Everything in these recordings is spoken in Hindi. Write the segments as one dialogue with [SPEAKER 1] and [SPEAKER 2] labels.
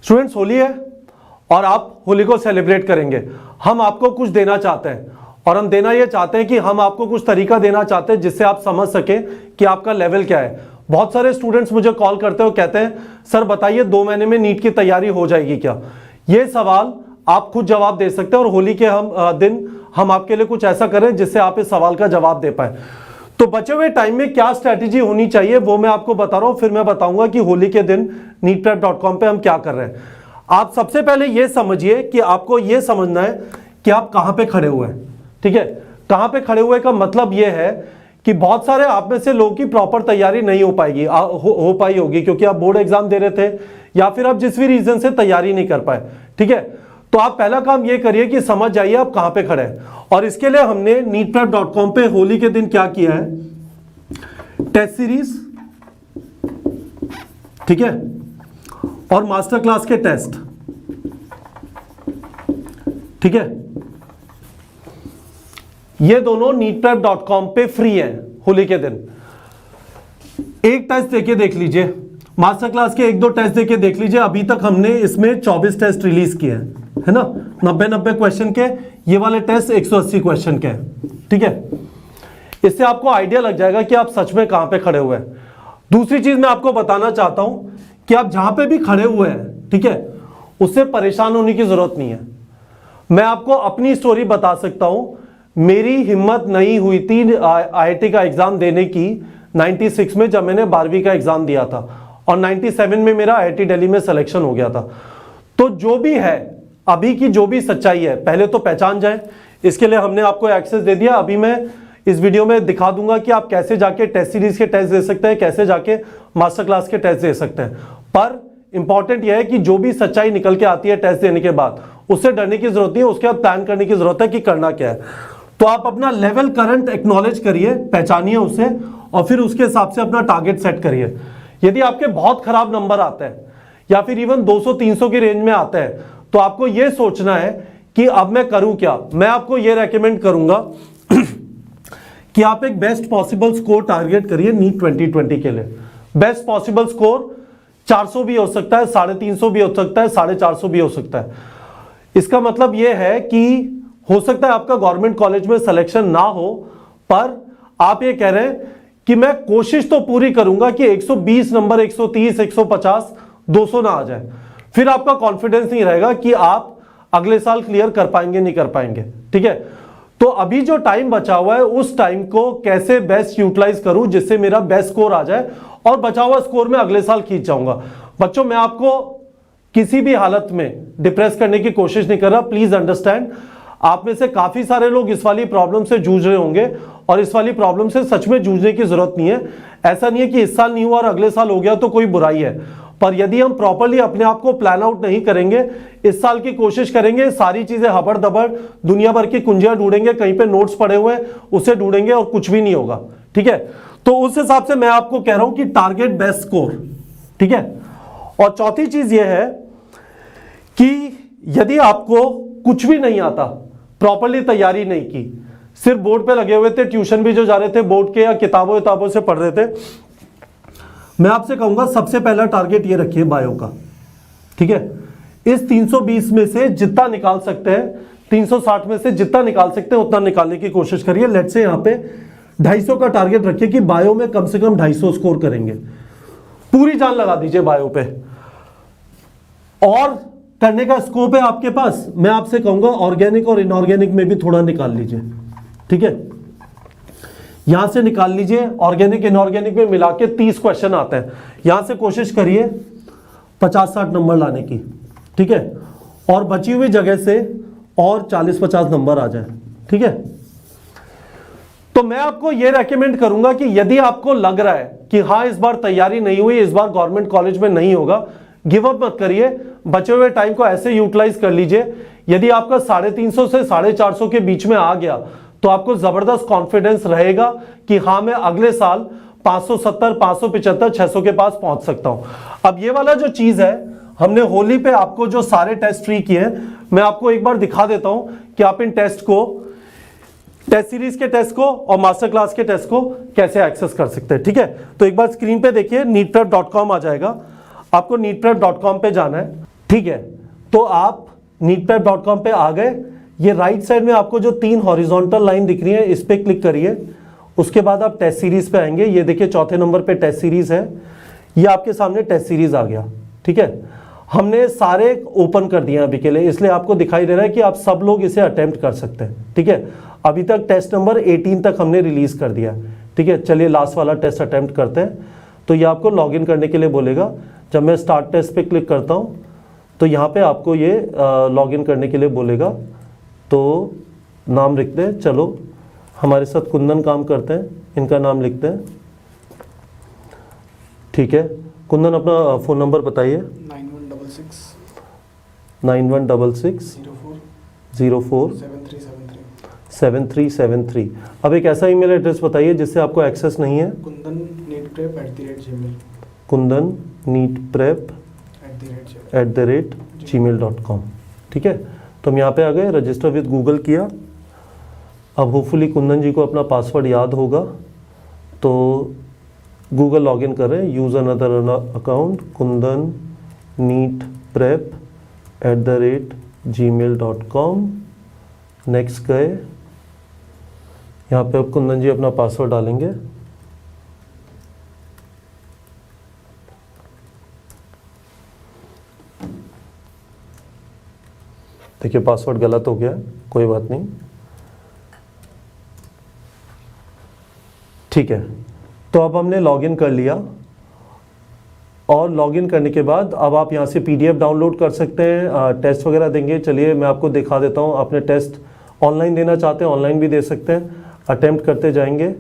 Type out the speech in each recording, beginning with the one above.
[SPEAKER 1] स्टूडेंट्स, होली है और आप होली को सेलिब्रेट करेंगे। हम आपको कुछ देना चाहते हैं और हम देना ये चाहते हैं कि हम आपको कुछ तरीका देना चाहते हैं जिससे आप समझ सकें कि आपका लेवल क्या है। बहुत सारे स्टूडेंट्स मुझे कॉल करते हो, कहते हैं सर बताइए 2 महीने में नीट की तैयारी हो जाएगी क्या? ये सवाल आप खुद जवाब दे सकते हैं और होली के दिन हम आपके लिए कुछ ऐसा करें जिससे आप इस सवाल का जवाब दे पाए। तो बचे हुए टाइम में क्या स्ट्रैटेजी होनी चाहिए वो मैं आपको बता रहा हूं, फिर मैं बताऊंगा कि होली के दिन neetprep.com पे हम क्या कर रहे हैं। आप सबसे पहले ये समझिए कि आपको ये समझना है कि आप कहां पे खड़े हुए हैं। ठीक है, कहां पे खड़े हुए का मतलब ये है कि बहुत सारे आप में से लोगों की प्रॉपर तैयारी नहीं हो पाएगी, हो पाई होगी क्योंकि आप बोर्ड एग्जाम दे रहे थे या फिर आप जिस भी रीजन से तैयारी नहीं कर पाए। ठीक है, तो आप पहला काम ये करिए कि समझ जाइए आप कहां पे खड़े हैं। और इसके लिए हमने neetprep.com पे होली के दिन क्या किया है, टेस्ट सीरीज, ठीक है, और मास्टर क्लास के टेस्ट, ठीक है, ये दोनों neetprep.com पे फ्री है होली के दिन। एक टेस्ट देके देख लीजिए, मास्टर क्लास के 1-2 टेस्ट देके देख लीजिए। अभी तक हमने इसमें 24 टेस्ट रिलीज किए हैं, है ना, 90 क्वेश्चन के। ये वाले टेस्ट 180 क्वेश्चन के हैं। ठीक है, इससे आपको आइडिया लग जाएगा कि आप सच में कहां पे खड़े हुए हैं। दूसरी चीज मैं आपको बताना चाहता हूं कि आप जहां पे भी खड़े हुए हैं, ठीक है, उससे परेशान होने की जरूरत नहीं है। मैं आपको अपनी स्टोरी बता सकता हूं। मेरी हिम्मत नहीं हुई थी IIT का एग्जाम देने की 96 में, जब मैंने 12वीं का एग्जाम दिया था, और 97 में मेरा IIT दिल्ली में सिलेक्शन हो गया था। तो जो भी है, अभी की जो भी सच्चाई है, पहले तो पहचान जाए। इसके लिए हमने आपको एक्सेस दे दिया। अभी मैं इस वीडियो में दिखा दूंगा कि आप कैसे जाके टेस्ट सीरीज के टेस्ट दे सकते हैं, कैसे जाके मास्टर क्लास के टेस्ट दे सकते हैं। पर इंपॉर्टेंट यह है कि जो भी सच्चाई निकल के आती है टेस्ट देने के बाद, उससे डरने की जरूरत नहीं है, उसके बाद प्लान करने की जरूरत है कि करना क्या है। तो आप अपना लेवल करंट एक्नॉलेज करिए, पहचानिए उसे, और फिर उसके हिसाब से अपना टारगेट सेट करिए। यदि आपके बहुत खराब नंबर आते हैं या फिर इवन 200-300 की रेंज में आते हैं, तो आपको यह सोचना है कि अब मैं करूं क्या। मैं आपको यह रेकमेंड करूंगा कि आप एक बेस्ट पॉसिबल स्कोर टारगेट करिए नीट 2020 के लिए। बेस्ट पॉसिबल स्कोर 400 भी हो सकता है, 350 भी हो सकता है, 450 भी हो सकता है। इसका मतलब यह है कि हो सकता है आपका गवर्नमेंट कॉलेज में सिलेक्शन ना हो, पर आप ये कह रहे हैं कि मैं कोशिश तो पूरी करूंगा कि 120 नंबर, 130, 150, 200 ना आ जाए। फिर आपका कॉन्फिडेंस नहीं रहेगा कि आप अगले साल क्लियर कर पाएंगे नहीं कर पाएंगे। ठीक है, तो अभी जो टाइम बचा हुआ है उस टाइम को कैसे बेस्ट यूटिलाइज करूं जिससे मेरा बेस्ट स्कोर आ जाए और बचा हुआ स्कोर में अगले साल खींच जाऊंगा। बच्चों, मैं आपको किसी भी हालत में डिप्रेस करने की कोशिश नहीं कर रहा, प्लीज अंडरस्टैंड। आप में से काफी सारे लोग इस वाली प्रॉब्लम से जूझ रहे होंगे और इस वाली प्रॉब्लम से सच में जूझने की जरूरत नहीं है। ऐसा नहीं है कि इस साल नहीं हुआ और अगले साल हो गया तो कोई बुराई है, पर यदि हम प्रॉपर्ली अपने आप को प्लान आउट नहीं करेंगे, इस साल की कोशिश करेंगे, सारी चीजें हबड़ दबड़ दुनिया भर की कुंजियां ढूंढेंगे, कहीं पे नोट्स पड़े हुए हैं उसे ढूंढेंगे और कुछ भी नहीं होगा। ठीक है, तो उस हिसाब से मैं आपको कह रहा हूं कि टारगेट बेस्ट स्कोर। ठीक है, और चौथी चीज यह है कि यदि आपको कुछ भी नहीं आता, प्रॉपर्ली तैयारी नहीं की, सिर्फ बोर्ड पे लगे हुए थे, ट्यूशन भी जो जा रहे थे बोर्ड के या किताबों से पढ़ रहे थे, मैं आपसे कहूंगा सबसे पहला टारगेट ये रखिए बायो का। ठीक है, इस 320 में से जितना निकाल सकते हैं, 360 में से जितना निकाल सकते हैं उतना निकालने की कोशिश करिए। लेट्स से यहां पे 250 का टारगेट रखिए कि बायो में कम से कम 250 स्कोर करेंगे। पूरी जान लगा दीजिए बायो पे, और करने का स्कोप है आपके पास। मैं आपसे कहूंगा ऑर्गेनिक और इनऑर्गेनिक में भी थोड़ा निकाल लीजिए। ठीक है, यहां से निकाल लीजिए, ऑर्गेनिक इनऑर्गेनिक में मिला के 30 क्वेश्चन आते हैं। यहां से कोशिश करिए 50-60 नंबर लाने की। ठीक है, और बची हुई जगह से और 40-50 नंबर आ जाए। ठीक है, तो मैं आपको यह रेकमेंड करूंगा कि यदि आपको लग रहा है कि हाँ इस बार तैयारी नहीं हुई, इस बार गवर्नमेंट कॉलेज में नहीं होगा, गिव अप मत करिए। बचे हुए टाइम को ऐसे यूटिलाइज कर लीजिए। यदि आपका 350 से 450 के बीच में आ गया तो आपको जबरदस्त कॉन्फिडेंस रहेगा कि हाँ मैं अगले साल 570, 575, 600 के पास पहुंच सकता हूं। अब ये वाला जो चीज है, हमने होली पे आपको जो सारे टेस्ट फ्री किए हैं, मैं आपको एक बार दिखा देता हूं कि आप इन टेस्ट को, टेस्ट सीरीज के टेस्ट को और मास्टर क्लास के टेस्ट को कैसे एक्सेस कर सकते हैं। ठीक है, तो एक बार स्क्रीन पे देखिए, neetprep.com आ जाएगा। आपको neetprep.com पे जाना है। ठीक है, तो आप neetprep.com पे आ गए। ये राइट साइड में आपको जो 3 हॉरिजॉन्टल लाइन दिख रही है इस पे क्लिक करिए। उसके बाद आप टेस्ट सीरीज पे आएंगे। ये देखिए चौथे नंबर पे टेस्ट सीरीज है, ये आपके सामने टेस्ट सीरीज आ गया। ठीक है, हमने सारे ओपन कर दिए अभी के लिए, इसलिए आपको दिखाई दे रहा है कि आप सब लोग इसे अटेम्प्ट कर सकते हैं। ठीक है, अभी तक टेस्ट नंबर 18 तक हमने रिलीज कर दिया। ठीक है, चलिए लास्ट वाला टेस्ट अटेम्प्ट करते हैं। तो ये आपको लॉगिन करने के लिए बोलेगा। जब मैं स्टार्ट टेस्ट पे क्लिक करता हूँ तो यहाँ पे आपको ये लॉगिन करने के लिए बोलेगा। तो नाम लिखते हैं, चलो हमारे साथ कुंदन काम करते हैं, इनका नाम लिखते हैं। ठीक है, कुंदन अपना फ़ोन नंबर बताइए। 9166 04 7373। अब एक ऐसा ईमेल एड्रेस बताइए जिससे आपको एक्सेस नहीं है। kundanneetprep@gmail.com। ठीक है, तो हम यहाँ पे आ गए, रजिस्टर विद गूगल किया। अब होपफुली कुंदन जी को अपना पासवर्ड याद होगा, तो गूगल लॉगिन करें। Use another account kundanneetprep@gmail.com। Next गए, यहाँ पे अब कुंदन जी अपना पासवर्ड डालेंगे। देखिए पासवर्ड गलत हो गया, कोई बात नहीं। ठीक है, तो अब हमने लॉगिन कर लिया, और लॉगिन करने के बाद अब आप यहाँ से PDF डाउनलोड कर सकते हैं, टेस्ट वगैरह देंगे। चलिए मैं आपको दिखा देता हूँ। आपने टेस्ट ऑनलाइन देना चाहते हैं, ऑनलाइन भी दे सकते हैं। अटेम्प्ट करते जाएंगे,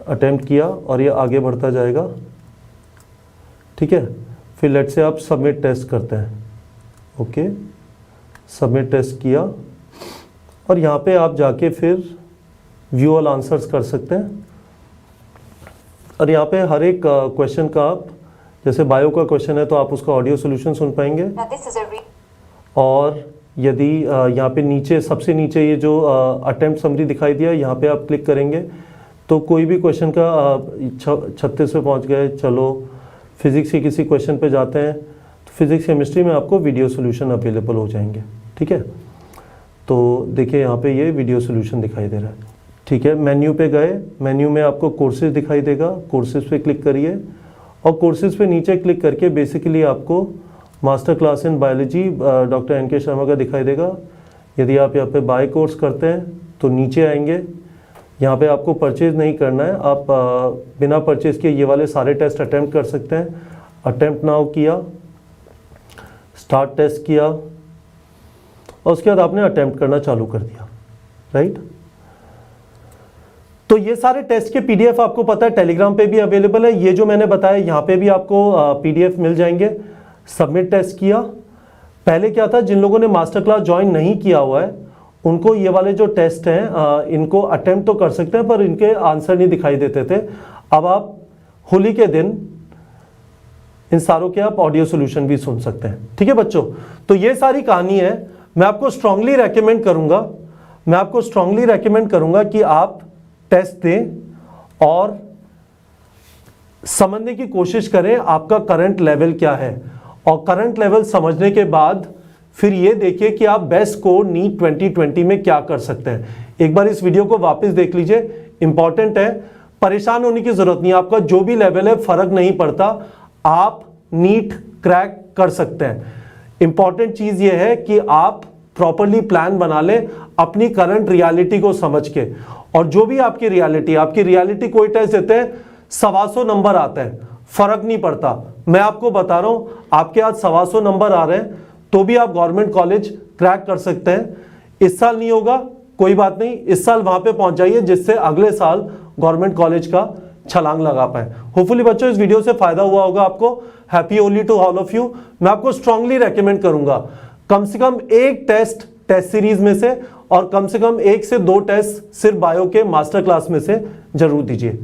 [SPEAKER 1] अटेम्प्ट किया और ये आगे बढ़ता जाएगा। ठीक है, फिर लेट से आप सबमिट टेस्ट करते हैं। ओके, सबमिट टेस्ट किया, और यहाँ पे आप जाके फिर व्यू ऑल आंसर्स कर सकते हैं। और यहाँ पे हर एक क्वेश्चन का आप, जैसे बायो का क्वेश्चन है तो आप उसका ऑडियो सोल्यूशन सुन पाएंगे। और यदि यहाँ पे नीचे, सबसे नीचे ये जो अटेम्प्ट समरी दिखाई दिया, यहाँ पे आप क्लिक करेंगे तो कोई भी क्वेश्चन का 36 पे पहुँच गए, चलो फिजिक्स के किसी क्वेश्चन पे जाते हैं तो फिजिक्स केमिस्ट्री में आपको वीडियो सोल्यूशन अवेलेबल हो जाएंगे। ठीक है, तो देखिए यहाँ पे ये वीडियो सोल्यूशन दिखाई दे रहा है। ठीक है, मेन्यू पे गए, मेन्यू में आपको कोर्सेज दिखाई देगा, कोर्सेज पे क्लिक करिए, और कोर्सेज पे नीचे क्लिक करके बेसिकली आपको master class in biology doctor NK Sharma का दिखाई देगा। यदि आप यहाँ पे बाय कोर्स करते हैं तो नीचे आएंगे, यहाँ पे आपको परचेज नहीं करना है, आप बिना परचेज किए ये वाले सारे टेस्ट अटेम्प्ट कर सकते हैं। अटेम्प्ट नाउ किया, स्टार्ट टेस्ट किया, और उसके बाद आपने अटेम्प्ट करना चालू कर दिया। राइट, तो ये सारे टेस्ट के PDF आपको पता है टेलीग्राम पे भी अवेलेबल है। ये जो मैंने बताया यहाँ पे भी आपको PDF मिल जाएंगे। सबमिट टेस्ट किया। पहले क्या था, जिन लोगों ने मास्टर क्लास ज्वाइन नहीं किया हुआ है उनको ये वाले जो टेस्ट हैं इनको अटेम्प्ट तो कर सकते हैं, पर इनके आंसर नहीं दिखाई देते थे। अब आप होली के दिन इन सारों के आप ऑडियो सोल्यूशन भी सुन सकते हैं। ठीक है बच्चों, तो ये सारी कहानी है। मैं आपको स्ट्रांगली रेकमेंड करूंगा कि आप टेस्ट दें और समझने की कोशिश करें आपका करंट लेवल क्या है, और करंट लेवल समझने के बाद फिर ये देखिए कि आप बेस्ट स्कोर नीट 2020 में क्या कर सकते हैं। एक बार इस वीडियो को वापस देख लीजिए, इंपॉर्टेंट है। परेशान होने की जरूरत नहीं, आपका जो भी लेवल है फर्क नहीं पड़ता, आप नीट क्रैक कर सकते हैं। इंपॉर्टेंट चीज ये है कि आप प्रॉपरली प्लान बना लें अपनी करंट रियलिटी को समझ के, और जो भी आपकी रियलिटी कोई टेस्ट देते हैं 125 नंबर आता है, फर्क नहीं पड़ता। मैं आपको बता रहा हूं, आपके आज 125 नंबर आ रहे हैं तो भी आप गवर्नमेंट कॉलेज क्रैक कर सकते हैं। इस साल नहीं होगा कोई बात नहीं, इस साल वहां पे पहुंच जाइए जिससे अगले साल गवर्नमेंट कॉलेज का छलांग लगा पाए। होपफुली बच्चों इस वीडियो से फायदा हुआ होगा आपको। Happy Holi to all of you. मैं आपको स्ट्रांगली रेकमेंड करूंगा कम से कम एक टेस्ट सीरीज में से, और कम से कम 1 से 2 टेस्ट सिर्फ बायो के मास्टर क्लास में से जरूर दीजिए।